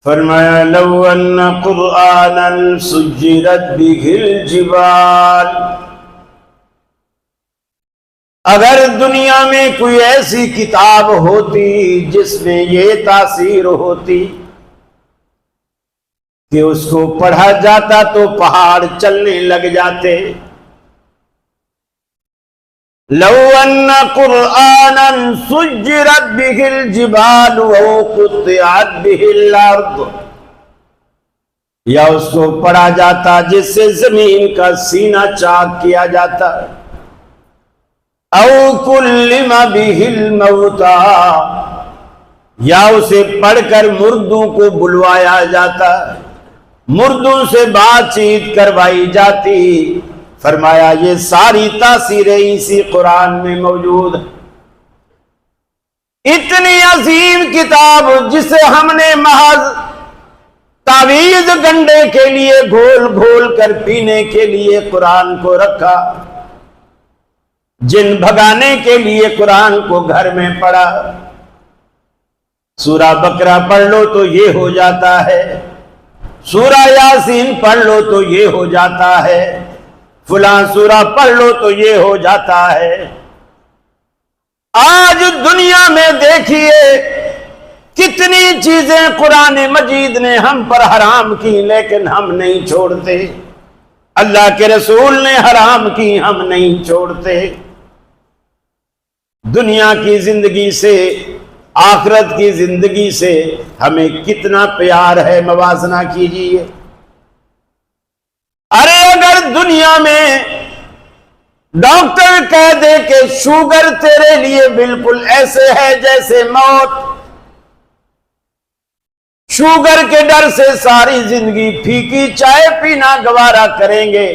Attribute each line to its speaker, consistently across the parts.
Speaker 1: فرمایا لو ان قرآنا سجرت بہ الجبال، اگر دنیا میں کوئی ایسی کتاب ہوتی جس میں یہ تاثیر ہوتی کہ اس کو پڑھا جاتا تو پہاڑ چلنے لگ جاتے. لو ان قرآنا سجرت بہ الجبال او قطعت بہ الارض، یا اس کو پڑھا جاتا جس سے زمین کا سینہ چاک کیا جاتا. او کلم بہ الموتى، یا اسے پڑھ کر مردوں کو بلوایا جاتا، مردوں سے بات چیت کروائی جاتی. فرمایا یہ ساری تاثیریں اسی قرآن میں موجود. اتنی عظیم کتاب جسے ہم نے محض تعویذ گنڈے کے لیے گھول گھول کر پینے کے لیے قرآن کو رکھا، جن بھگانے کے لیے قرآن کو گھر میں پڑھا. سورہ بقرہ پڑھ لو تو یہ ہو جاتا ہے، سورہ یاسین پڑھ لو تو یہ ہو جاتا ہے، فلاں سورہ پڑھ لو تو یہ ہو جاتا ہے. آج دنیا میں دیکھیے کتنی چیزیں قرآن مجید نے ہم پر حرام کی لیکن ہم نہیں چھوڑتے. اللہ کے رسول نے حرام کی، ہم نہیں چھوڑتے. دنیا کی زندگی سے آخرت کی زندگی سے ہمیں کتنا پیار ہے، موازنہ کیجیے. ارے اگر دنیا میں ڈاکٹر کہہ دے کہ شوگر تیرے لیے بالکل ایسے ہے جیسے موت، شوگر کے ڈر سے ساری زندگی پھیکی چائے پینا گوارا کریں گے،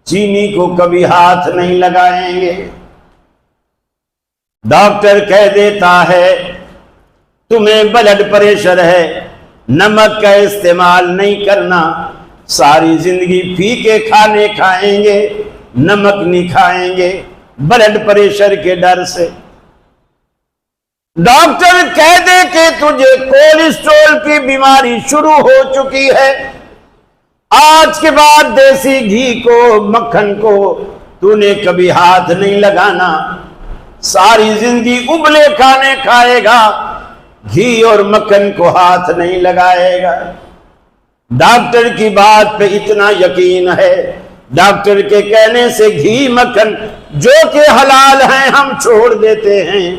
Speaker 1: چینی کو کبھی ہاتھ نہیں لگائیں گے. ڈاکٹر کہہ دیتا ہے تمہیں بلڈ پریشر ہے، نمک کا استعمال نہیں کرنا، ساری زندگی پھیکے کھانے کھائیں گے، نمک نہیں کھائیں گے بلڈ پریشر کے ڈر سے. ڈاکٹر کہہ دے کہ تجھے کولیسٹرول کی بیماری شروع ہو چکی ہے، آج کے بعد دیسی گھی کو مکھن کو تو نے کبھی ہاتھ نہیں لگانا، ساری زندگی ابلے کھانے کھائے گا، گھی اور مکھن کو ہاتھ نہیں لگائے گا. ڈاکٹر کی بات پہ اتنا یقین ہے، ڈاکٹر کے کہنے سے گھی مکھن جو کہ حلال ہیں ہم چھوڑ دیتے ہیں،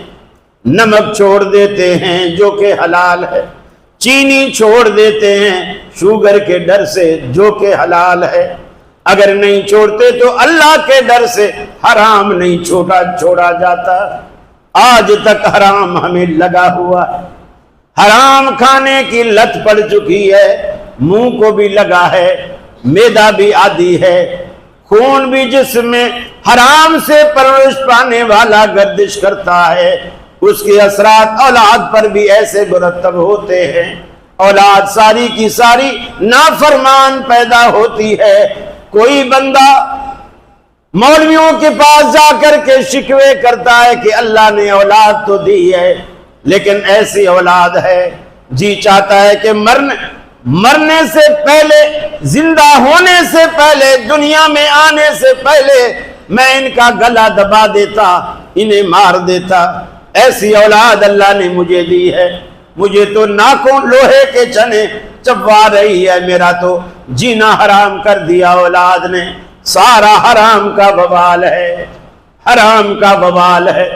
Speaker 1: نمک چھوڑ دیتے ہیں جو کہ حلال ہے، چینی چھوڑ دیتے ہیں شوگر کے ڈر سے جو کہ حلال ہے. اگر نہیں چھوڑتے تو اللہ کے ڈر سے حرام نہیں چھوڑا جاتا. آج تک حرام ہمیں لگا ہوا ہے، حرام کھانے کی لت پڑ چکی ہے، منہ کو بھی لگا ہے، معدہ بھی عادی ہے، خون بھی جسم میں حرام سے پرورش پانے والا گردش کرتا ہے. اس کے اثرات اولاد پر بھی ایسے مرتب ہوتے ہیں، اولاد ساری کی ساری نافرمان پیدا ہوتی ہے. کوئی بندہ مولویوں کے پاس جا کر کے شکوے کرتا ہے کہ اللہ نے اولاد تو دی ہے لیکن ایسی اولاد ہے، جی چاہتا ہے کہ مرنے سے پہلے، زندہ ہونے سے پہلے، دنیا میں آنے سے پہلے میں ان کا گلا دبا دیتا، انہیں مار دیتا. ایسی اولاد اللہ نے مجھے دی ہے، مجھے تو ناخن لوہے کے چنے چبوا رہی ہے، میرا تو جینا حرام کر دیا اولاد نے. سارا حرام کا وبال ہے، حرام کا وبال ہے.